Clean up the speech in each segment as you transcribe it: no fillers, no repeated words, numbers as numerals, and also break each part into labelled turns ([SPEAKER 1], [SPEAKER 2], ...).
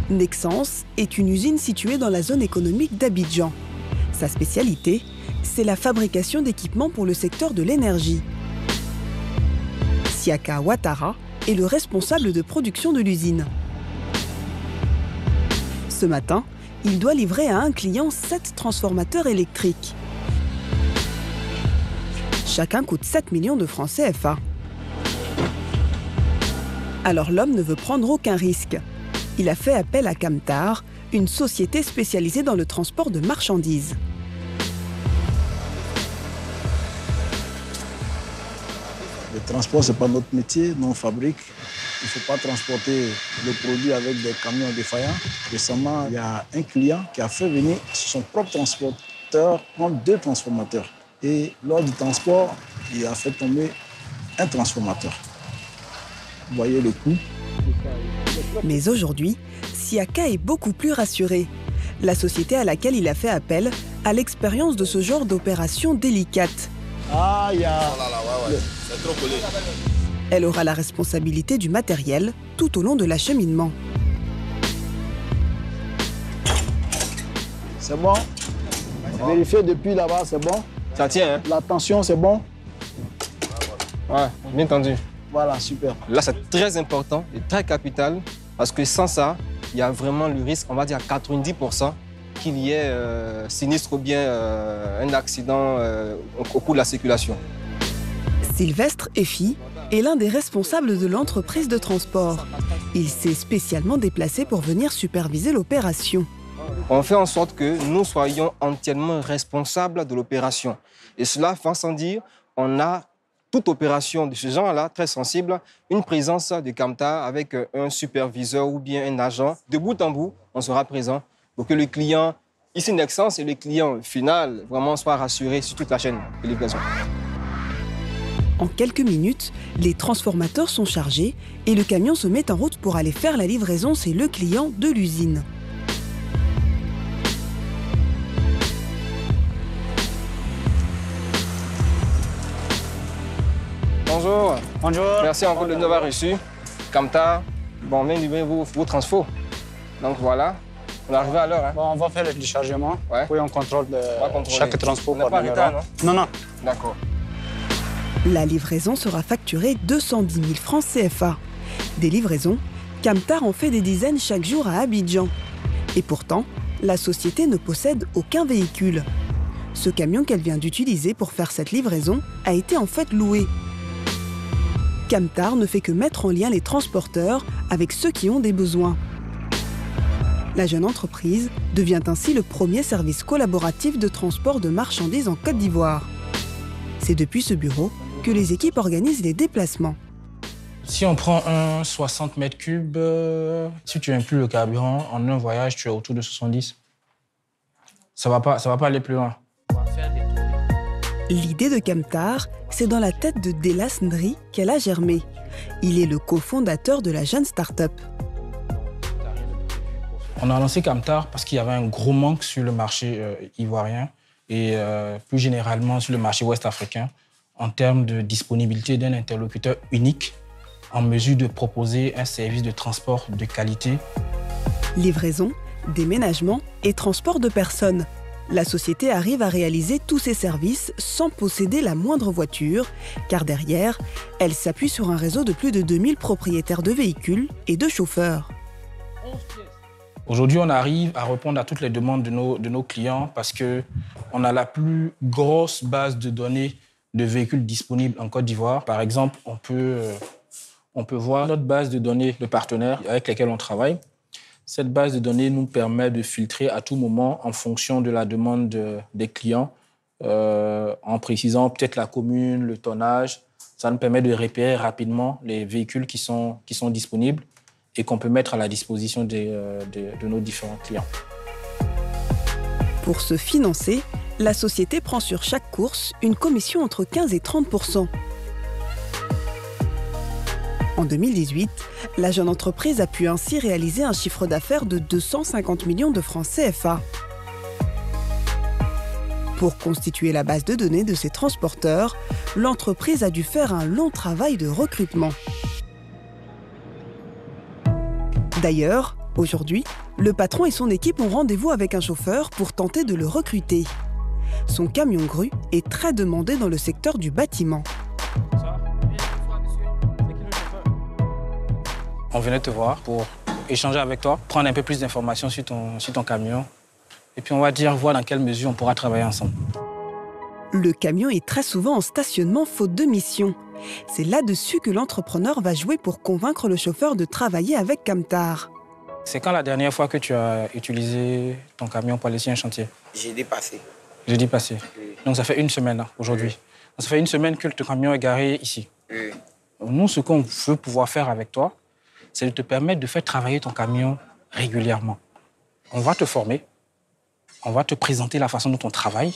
[SPEAKER 1] Nexans est une usine située dans la zone économique d'Abidjan. Sa spécialité, c'est la fabrication d'équipements pour le secteur de l'énergie. Siaka Ouattara est le responsable de production de l'usine. Ce matin, il doit livrer à un client 7 transformateurs électriques. Chacun coûte 7 millions de francs CFA. Alors l'homme ne veut prendre aucun risque. Il a fait appel à Camtar, une société spécialisée dans le transport de marchandises.
[SPEAKER 2] Le transport, ce n'est pas notre métier, nous on fabrique. Il ne faut pas transporter le produit avec des camions défaillants. Récemment, il y a un client qui a fait venir son propre transporteur prendre 2 transformateurs. Et lors du transport, il a fait tomber un transformateur. Vous voyez le coût.
[SPEAKER 1] Mais aujourd'hui, Siaka est beaucoup plus rassuré. La société à laquelle il a fait appel a l'expérience de ce genre d'opération délicate.
[SPEAKER 2] Ah, il y a...
[SPEAKER 3] C'est trop collé.
[SPEAKER 1] Elle aura la responsabilité du matériel tout au long de l'acheminement.
[SPEAKER 2] C'est bon. Vérifiez depuis là-bas, c'est bon.
[SPEAKER 4] Ça tient, hein?
[SPEAKER 2] La tension, c'est bon.
[SPEAKER 4] Ouais, bien tendu.
[SPEAKER 2] Voilà, super.
[SPEAKER 4] Là, c'est très important et très capital parce que sans ça, il y a vraiment le risque, on va dire à 90%, qu'il y ait sinistre ou bien un accident au cours de la circulation.
[SPEAKER 1] Sylvestre Effy est l'un des responsables de l'entreprise de transport. Il s'est spécialement déplacé pour venir superviser l'opération.
[SPEAKER 4] On fait en sorte que nous soyons entièrement responsables de l'opération. Et cela fait sans dire, on a toute opération de ce genre-là, très sensible, une présence de Camtar avec un superviseur ou bien un agent. De bout en bout, on sera présent pour que le client, ici Nexans, et le client final, vraiment soit rassuré sur toute la chaîne de livraison.
[SPEAKER 1] En quelques minutes, les transformateurs sont chargés et le camion se met en route pour aller faire la livraison chez le client de l'usine.
[SPEAKER 4] Bonjour.
[SPEAKER 2] Bonjour.
[SPEAKER 4] Merci encore de nous avoir reçus. Camtar, bon, on vient livrer vos transfos. Donc voilà, on est arrivé à l'heure. Hein.
[SPEAKER 5] Bon, on va faire le déchargement,
[SPEAKER 4] Ouais.
[SPEAKER 5] puis on contrôle chaque transport
[SPEAKER 4] On n'a
[SPEAKER 5] par
[SPEAKER 4] pas
[SPEAKER 5] numéro.
[SPEAKER 4] retard, non?
[SPEAKER 5] Non, non.
[SPEAKER 4] D'accord.
[SPEAKER 1] La livraison sera facturée 210 000 francs CFA. Des livraisons, Camtar en fait des dizaines chaque jour à Abidjan. Et pourtant, la société ne possède aucun véhicule. Ce camion qu'elle vient d'utiliser pour faire cette livraison a été en fait loué. Camtar ne fait que mettre en lien les transporteurs avec ceux qui ont des besoins. La jeune entreprise devient ainsi le premier service collaboratif de transport de marchandises en Côte d'Ivoire. C'est depuis ce bureau que les équipes organisent les déplacements.
[SPEAKER 6] Si on prend un 60 mètres cubes, si tu inclus le carburant, en un voyage, tu es autour de 70. Ça va pas aller plus loin.
[SPEAKER 1] L'idée de Camtar, c'est dans la tête de Delas Ndri qu'elle a germé. Il est le cofondateur de la jeune start-up.
[SPEAKER 6] On a lancé Camtar parce qu'il y avait un gros manque sur le marché ivoirien et plus généralement sur le marché ouest-africain en termes de disponibilité d'un interlocuteur unique en mesure de proposer un service de transport de qualité.
[SPEAKER 1] Livraison, déménagement et transport de personnes. La société arrive à réaliser tous ces services sans posséder la moindre voiture, car derrière, elle s'appuie sur un réseau de plus de 2000 propriétaires de véhicules et de chauffeurs.
[SPEAKER 6] Aujourd'hui, on arrive à répondre à toutes les demandes de nos clients parce qu'on a la plus grosse base de données de véhicules disponibles en Côte d'Ivoire. Par exemple, on peut voir notre base de données de partenaires avec lesquels on travaille. Cette base de données nous permet de filtrer à tout moment en fonction de la demande des clients, en précisant peut-être la commune, le tonnage. Ça nous permet de repérer rapidement les véhicules qui sont disponibles et qu'on peut mettre à la disposition de nos différents clients.
[SPEAKER 1] Pour se financer, la société prend sur chaque course une commission entre 15 et 30%. En 2018, la jeune entreprise a pu ainsi réaliser un chiffre d'affaires de 250 millions de francs CFA. Pour constituer la base de données de ses transporteurs, l'entreprise a dû faire un long travail de recrutement. D'ailleurs, Aujourd'hui, le patron et son équipe ont rendez-vous avec un chauffeur pour tenter de le recruter. Son camion grue est très demandé dans le secteur du bâtiment.
[SPEAKER 6] On venait te voir pour échanger avec toi, prendre un peu plus d'informations sur ton camion. Et puis on va voir dans quelle mesure on pourra travailler ensemble.
[SPEAKER 1] Le camion est très souvent en stationnement faute de mission. C'est là-dessus que l'entrepreneur va jouer pour convaincre le chauffeur de travailler avec Camtar.
[SPEAKER 6] C'est quand la dernière fois que tu as utilisé ton camion pour aller sur un chantier?
[SPEAKER 3] Jeudi passé.
[SPEAKER 6] Jeudi passé. Oui. Donc ça fait une semaine là, aujourd'hui. Oui. Ça fait une semaine que ton camion est garé ici.
[SPEAKER 3] Oui.
[SPEAKER 6] Nous, ce qu'on veut pouvoir faire avec toi, c'est de te permettre de faire travailler ton camion régulièrement. On va te former, on va te présenter la façon dont on travaille,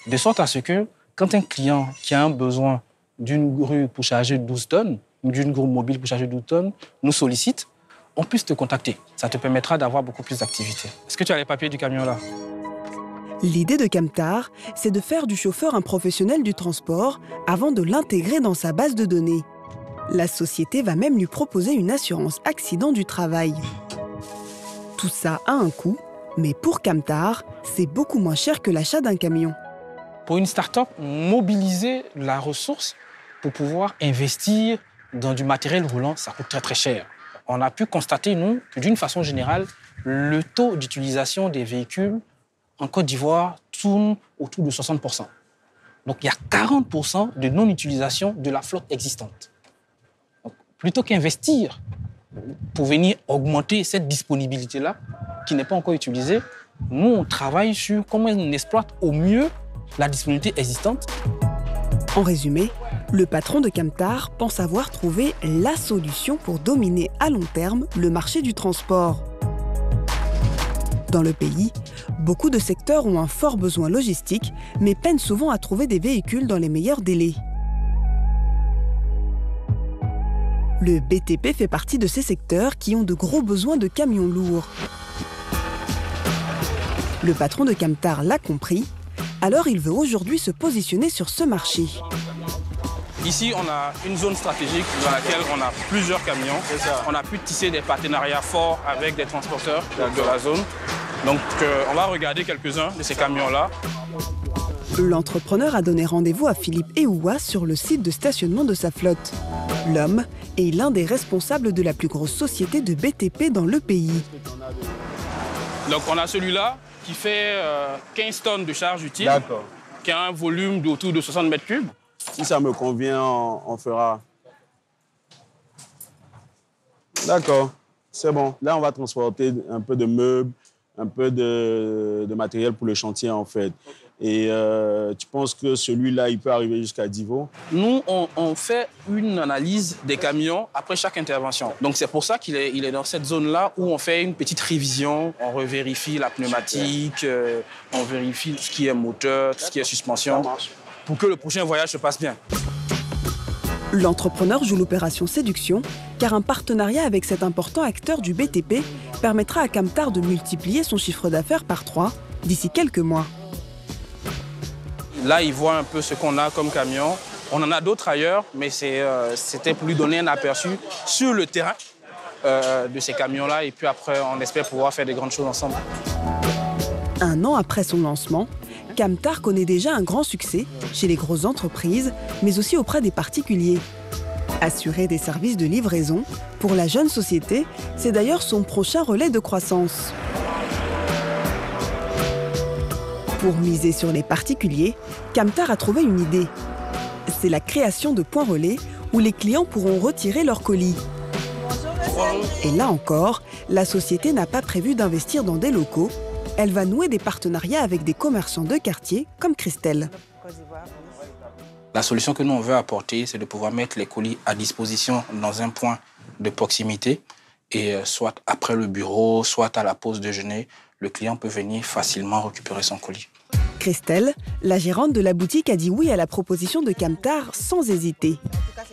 [SPEAKER 6] de sorte à ce que quand un client qui a un besoin d'une grue pour charger 12 tonnes, ou d'une grue mobile pour charger 12 tonnes, nous sollicite, on puisse te contacter. Ça te permettra d'avoir beaucoup plus d'activités. Est-ce que tu as les papiers du camion là?
[SPEAKER 1] L'idée de Camtar, c'est de faire du chauffeur un professionnel du transport avant de l'intégrer dans sa base de données. La société va même lui proposer une assurance accident du travail. Tout ça a un coût, mais pour Camtar, c'est beaucoup moins cher que l'achat d'un camion.
[SPEAKER 6] Pour une start-up, mobiliser la ressource pour pouvoir investir dans du matériel roulant, ça coûte très très cher. On a pu constater, nous, que d'une façon générale, le taux d'utilisation des véhicules en Côte d'Ivoire tourne autour de 60%. Donc il y a 40% de non-utilisation de la flotte existante. Donc, plutôt qu'investir pour venir augmenter cette disponibilité-là, qui n'est pas encore utilisée, nous, on travaille sur comment on exploite au mieux la disponibilité existante.
[SPEAKER 1] En résumé, le patron de Camtar pense avoir trouvé la solution pour dominer à long terme le marché du transport. Dans le pays, beaucoup de secteurs ont un fort besoin logistique, mais peinent souvent à trouver des véhicules dans les meilleurs délais. Le BTP fait partie de ces secteurs qui ont de gros besoins de camions lourds. Le patron de Camtar l'a compris, alors il veut aujourd'hui se positionner sur ce marché.
[SPEAKER 6] Ici, on a une zone stratégique dans laquelle on a plusieurs camions. On a pu tisser des partenariats forts avec des transporteurs de la zone. Donc, on va regarder quelques-uns de ces camions-là.
[SPEAKER 1] L'entrepreneur a donné rendez-vous à Philippe Eoua sur le site de stationnement de sa flotte. L'homme est l'un des responsables de la plus grosse société de BTP dans le pays.
[SPEAKER 6] Donc, on a celui-là qui fait 15 tonnes de charge utile, qui a un volume d'autour de 60 mètres cubes.
[SPEAKER 7] Si ça me convient, on fera. D'accord, c'est bon. Là, on va transporter un peu de meubles, un peu de matériel pour le chantier, en fait. Et tu penses que celui-là, il peut arriver jusqu'à Divo?
[SPEAKER 6] Nous, on fait une analyse des camions après chaque intervention. Donc, c'est pour ça qu'il est dans cette zone-là où on fait une petite révision. On revérifie la pneumatique, on vérifie tout ce qui est moteur, tout ce qui est suspension, pour que le prochain voyage se passe bien.
[SPEAKER 1] L'entrepreneur joue l'opération séduction, car un partenariat avec cet important acteur du BTP permettra à Camtar de multiplier son chiffre d'affaires par 3 d'ici quelques mois.
[SPEAKER 6] Là, il voit un peu ce qu'on a comme camion. On en a d'autres ailleurs, mais c'était pour lui donner un aperçu sur le terrain de ces camions-là. Et puis après, on espère pouvoir faire des grandes choses ensemble.
[SPEAKER 1] Un an après son lancement, Camtar connaît déjà un grand succès chez les grosses entreprises, mais aussi auprès des particuliers. Assurer des services de livraison, pour la jeune société, c'est d'ailleurs son prochain relais de croissance. Pour miser sur les particuliers, Camtar a trouvé une idée. C'est la création de points relais où les clients pourront retirer leurs colis. Et là encore, la société n'a pas prévu d'investir dans des locaux. Elle va nouer des partenariats avec des commerçants de quartier comme Christelle.
[SPEAKER 6] La solution que nous, on veut apporter, c'est de pouvoir mettre les colis à disposition dans un point de proximité. Et soit après le bureau, soit à la pause déjeuner, le client peut venir facilement récupérer son colis.
[SPEAKER 1] Christelle, la gérante de la boutique, a dit oui à la proposition de Camtar sans hésiter.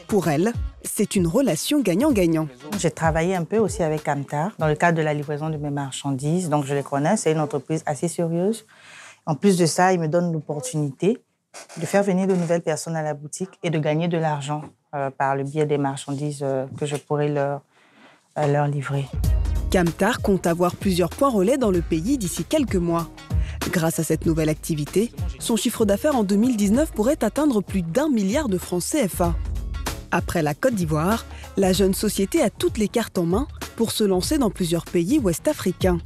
[SPEAKER 1] Pour elle, c'est une relation gagnant-gagnant.
[SPEAKER 8] J'ai travaillé un peu aussi avec Camtar dans le cadre de la livraison de mes marchandises, donc je les connais, c'est une entreprise assez sérieuse. En plus de ça, ils me donnent l'opportunité de faire venir de nouvelles personnes à la boutique et de gagner de l'argent par le biais des marchandises que je pourrais leur livrer.
[SPEAKER 1] Camtar compte avoir plusieurs points relais dans le pays d'ici quelques mois. Grâce à cette nouvelle activité, son chiffre d'affaires en 2019 pourrait atteindre plus d'1 milliard de francs CFA. Après la Côte d'Ivoire, la jeune société a toutes les cartes en main pour se lancer dans plusieurs pays ouest-africains.